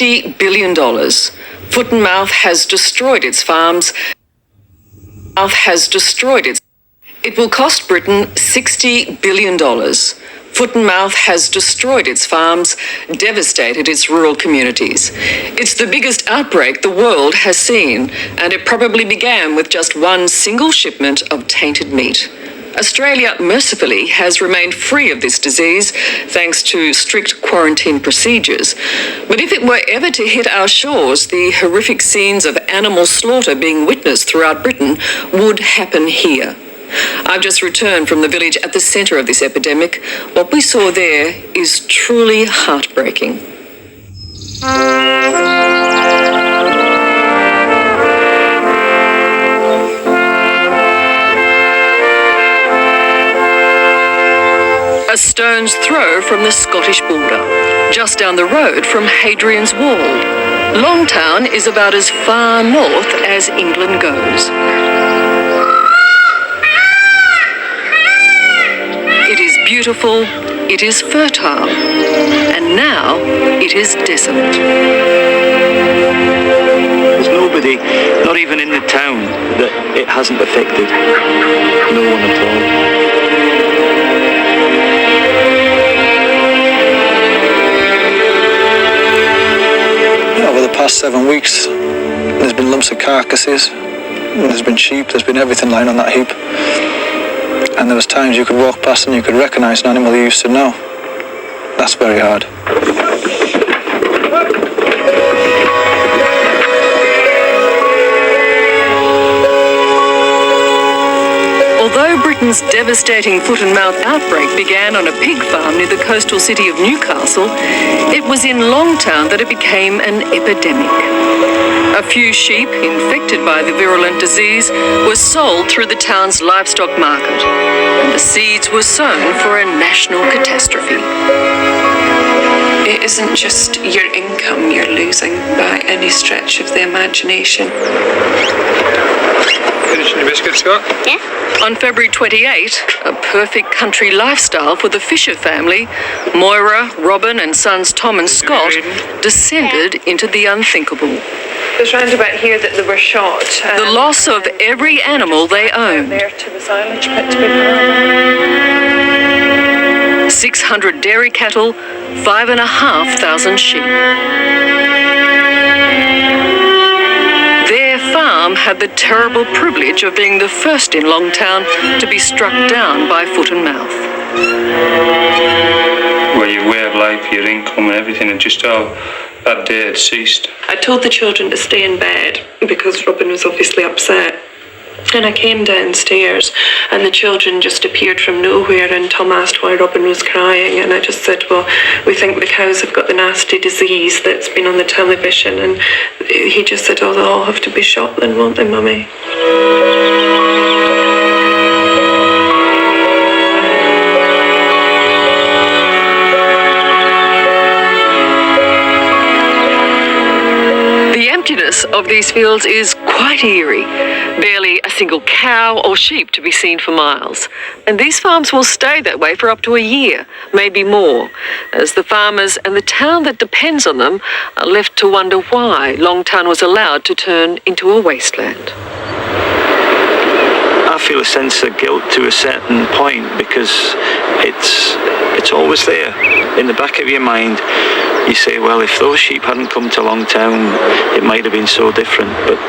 $60 billion. Foot and Mouth has destroyed its farms. It will cost Britain $60 billion. Foot and Mouth has destroyed its farms, devastated its rural communities. It's the biggest outbreak the world has seen, and it probably began with just one single shipment of tainted meat. Australia, mercifully, has remained free of this disease thanks to strict quarantine procedures. But if it were ever to hit our shores, the horrific scenes of animal slaughter being witnessed throughout Britain would happen here. I've just returned from the village at the centre of this epidemic. What we saw there is truly heartbreaking. A stone's throw from the Scottish border, just down the road from Hadrian's Wall. Longtown is about as far north as England goes. It is beautiful, it is fertile, and now it is desolate. There's nobody, not even in the town, that it hasn't affected. No one at all. Over the past 7 weeks, there's been lumps of carcasses, there's been sheep, there's been everything lying on that heap. And there was times you could walk past and you could recognise an animal you used to know. That's very hard. Although Britain's devastating foot and mouth outbreak began on a pig farm near the coastal city of Newcastle, it was in Longtown that it became an epidemic. A few sheep infected by the virulent disease were sold through the town's livestock market, and the seeds were sown for a national catastrophe. It isn't just your income you're losing by any stretch of the imagination. Finishing your biscuits, Scott? Yeah. On February 28, a perfect country lifestyle for the Fisher family, Moira, Robin and sons Tom and Scott, descended into the unthinkable. There's round about here that they were shot. The loss of every animal they owned. There to the silage pit to be put 600 dairy cattle, 5,500 sheep. Their farm had the terrible privilege of being the first in Longtown to be struck down by foot and mouth. Well, your way of life, your income and everything, and just all that day had ceased. I told the children to stay in bed because Robin was obviously upset. And I came downstairs and the children just appeared from nowhere, and Tom asked why Robin was crying, and I just said, well, we think the cows have got the nasty disease that's been on the television, and he just said, oh, they'll all have to be shot then, won't they, Mummy? The emptiness of these fields is quite eerie. Barely a single cow or sheep to be seen for miles. And these farms will stay that way for up to a year, maybe more, as the farmers and the town that depends on them are left to wonder why Longtown was allowed to turn into a wasteland. I feel a sense of guilt to a certain point because it's always there in the back of your mind. You say, well, if those sheep hadn't come to Longtown, it might have been so different. But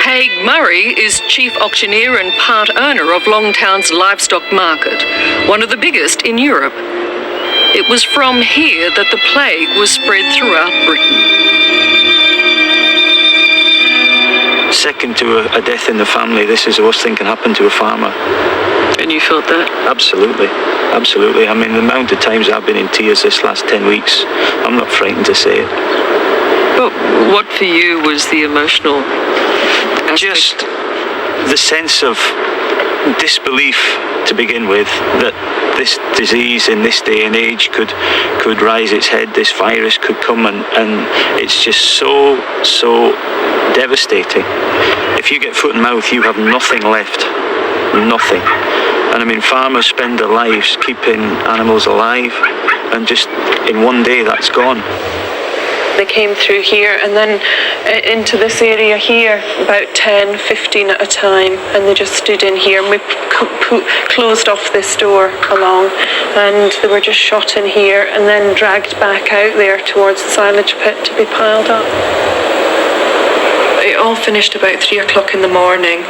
Haig Murray is chief auctioneer and part owner of Longtown's livestock market, one of the biggest in Europe. It was from here that the plague was spread throughout Britain. Second to a death in the family, this is the worst thing can happen to a farmer. And you felt that? Absolutely. Absolutely. I mean, the amount of times I've been in tears this last 10 weeks, I'm not frightened to say it. But what for you was the emotional aspect? Just the sense of disbelief to begin with, that this disease in this day and age could rise its head, this virus could come, and it's just so devastating. If you get foot and mouth, you have nothing left. Nothing. And I mean, farmers spend their lives keeping animals alive, and just in one day that's gone. They came through here and then into this area here, about 10, 15 at a time, and they just stood in here, and we closed off this door along, and they were just shot in here and then dragged back out there towards the silage pit to be piled up. It all finished about 3 o'clock in the morning.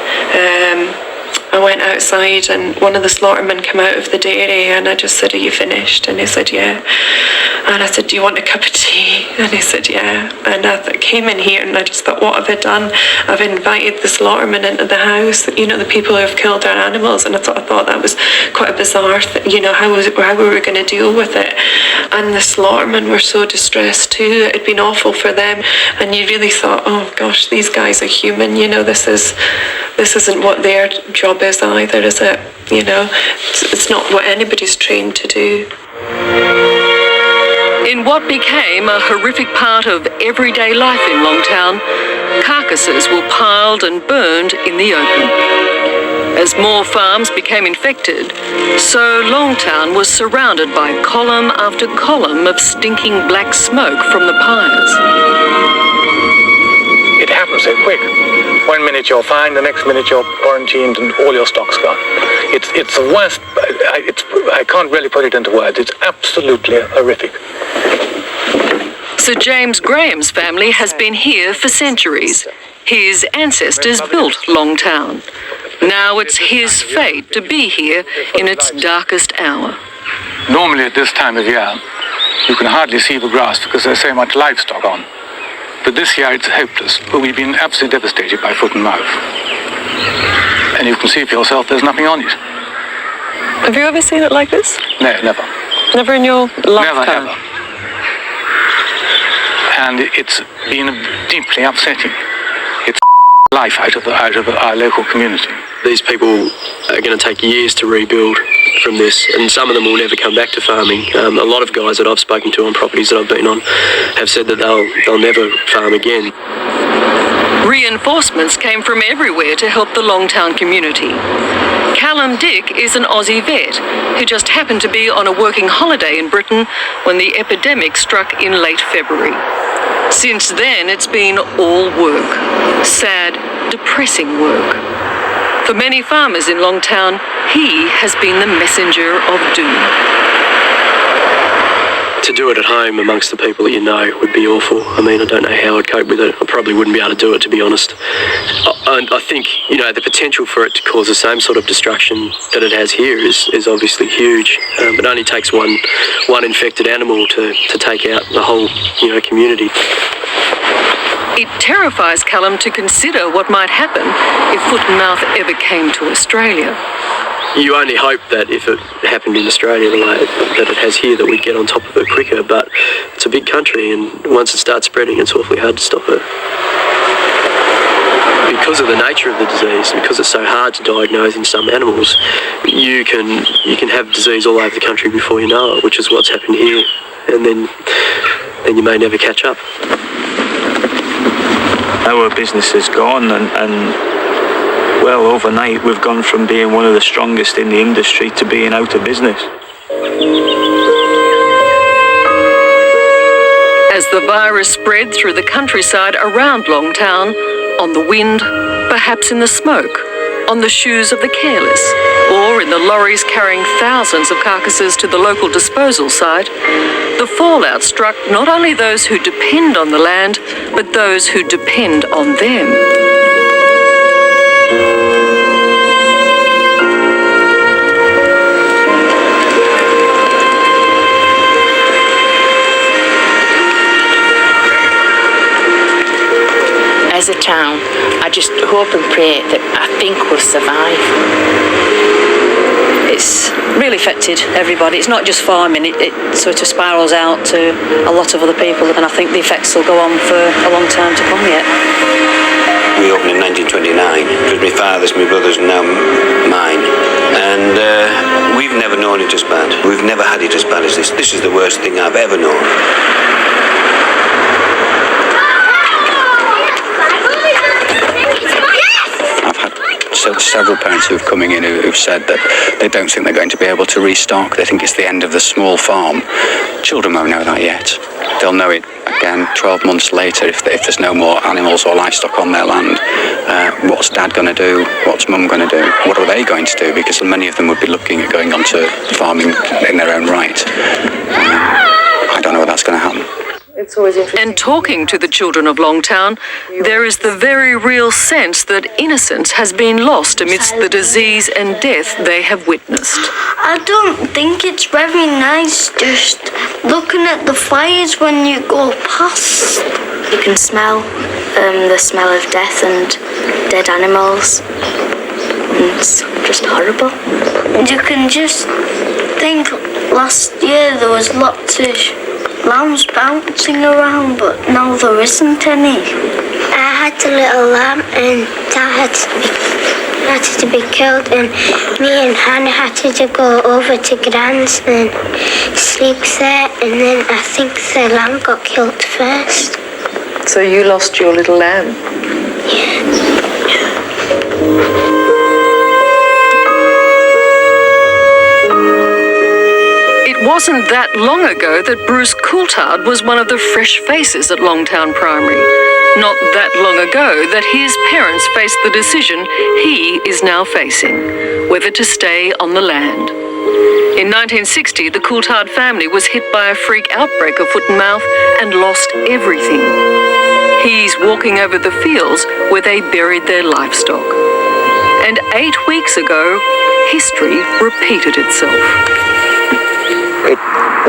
I went outside and one of the slaughtermen came out of the dairy, and I just said, "Are you finished?" And he said, "Yeah." And I said, "Do you want a cup of tea?" And he said, "Yeah." And I came in here and I just thought, what have I done? I've invited the slaughtermen into the house, you know, the people who have killed our animals, and I thought that was quite a bizarre thing, you know, how were we going to deal with it? And the slaughtermen were so distressed too. It had been awful for them, and you really thought, oh gosh, these guys are human, you know, this isn't what their job is either, is it? You know, it's not what anybody's trained to do. In what became a horrific part of everyday life in Longtown, carcasses were piled and burned in the open. As more farms became infected, so Longtown was surrounded by column after column of stinking black smoke from the pyres. It happens so quick. 1 minute you're fine, the next minute you're quarantined and all your stock's gone. It's the worst. I can't really put it into words. It's absolutely horrific. Sir James Graham's family has been here for centuries. His ancestors built Longtown. Now it's his fate to be here in its darkest hour. Normally at this time of year, you can hardly see the grass because there's so much livestock on. But this year it's hopeless. We've been absolutely devastated by foot and mouth. And you can see for yourself there's nothing on it. Have you ever seen it like this? No, never. Never in your lifetime? Never, ever. And it's been deeply upsetting. It's life out of our local community. These people are going to take years to rebuild from this, and some of them will never come back to farming. A lot of guys that I've spoken to on properties that I've been on have said that they'll never farm again. Reinforcements came from everywhere to help the Longtown community. Callum Dick is an Aussie vet who just happened to be on a working holiday in Britain when the epidemic struck in late February. Since then, it's been all work. Sad, depressing work. For many farmers in Longtown, he has been the messenger of doom. To do it at home amongst the people that you know would be awful. I mean, I don't know how I'd cope with it. I probably wouldn't be able to do it, to be honest. I think, you know, the potential for it to cause the same sort of destruction that it has here is obviously huge. It only takes one infected animal to take out the whole, you know, community. It terrifies Callum to consider what might happen if foot and mouth ever came to Australia. You only hope that if it happened in Australia, that it has here, that we'd get on top of it quicker, but it's a big country, and once it starts spreading, it's awfully hard to stop it. Because of the nature of the disease, and because it's so hard to diagnose in some animals, you can have disease all over the country before you know it, which is what's happened here, and then you may never catch up. Our business is gone, and well, overnight we've gone from being one of the strongest in the industry to being out of business. As the virus spread through the countryside around Longtown, on the wind, perhaps in the smoke, on the shoes of the careless, or in the lorries carrying thousands of carcasses to the local disposal site, the fallout struck not only those who depend on the land, but those who depend on them. As a town, I just hope and pray that I think we'll survive. It's really affected everybody. It's not just farming, it sort of spirals out to a lot of other people, and I think the effects will go on for a long time to come yet. We opened in 1929. It was my father's, my brother's, and now mine. And we've never known it as bad. We've never had it as bad as this. This is the worst thing I've ever known. several parents who've coming in who've said that they don't think they're going to be able to restock. They think it's the end of the small farm. Children won't know that yet. They'll know it again 12 months later if there's no more animals or livestock on their land. What's Dad going to do? What's Mum going to do? What are they going to do? Because many of them would be looking at going on to farming in their own right. I don't know whether that's going to happen. It's always interesting. And talking to the children of Longtown, there is the very real sense that innocence has been lost amidst the disease and death they have witnessed. I don't think it's very nice just looking at the fires when you go past. You can smell the smell of death and dead animals. And it's just horrible. You can just think last year there was lots of lambs bouncing around, but now there isn't any. I had a little lamb and that had to be killed, and me and Hannah had to go over to Gran's and sleep there, and then I think the lamb got killed first. So you lost your little lamb? It wasn't that long ago that Bruce Coulthard was one of the fresh faces at Longtown Primary. Not that long ago that his parents faced the decision he is now facing, whether to stay on the land. In 1960, the Coulthard family was hit by a freak outbreak of foot and mouth and lost everything. He's walking over the fields where they buried their livestock. And 8 weeks ago, history repeated itself. It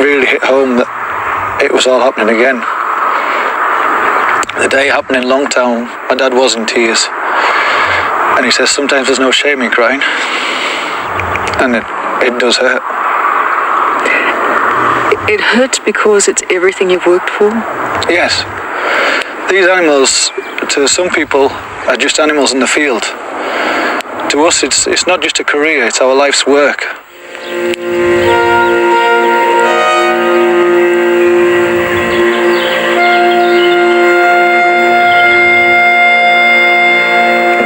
really hit home that it was all happening again. The day it happened in Longtown, my dad was in tears. And he says sometimes there's no shame in crying. And it does hurt. It hurts because it's everything you've worked for? Yes. These animals, to some people, are just animals in the field. To us, it's not just a career, it's our life's work.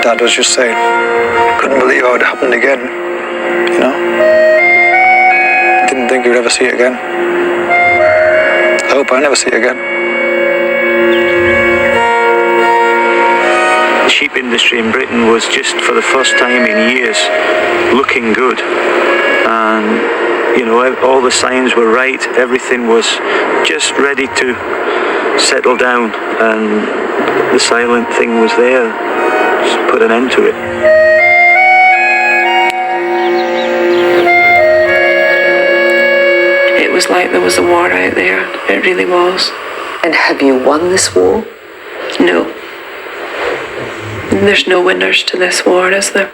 Dad was just saying, couldn't believe how it happened again, you know? Didn't think he would ever see it again. I hope I never see it again. The sheep industry in Britain was just for the first time in years looking good. And, you know, all the signs were right. Everything was just ready to settle down. And the silent thing was there. Just put an end to it. It was like there was a war out there. It really was. And have you won this war? No. There's no winners to this war, is there?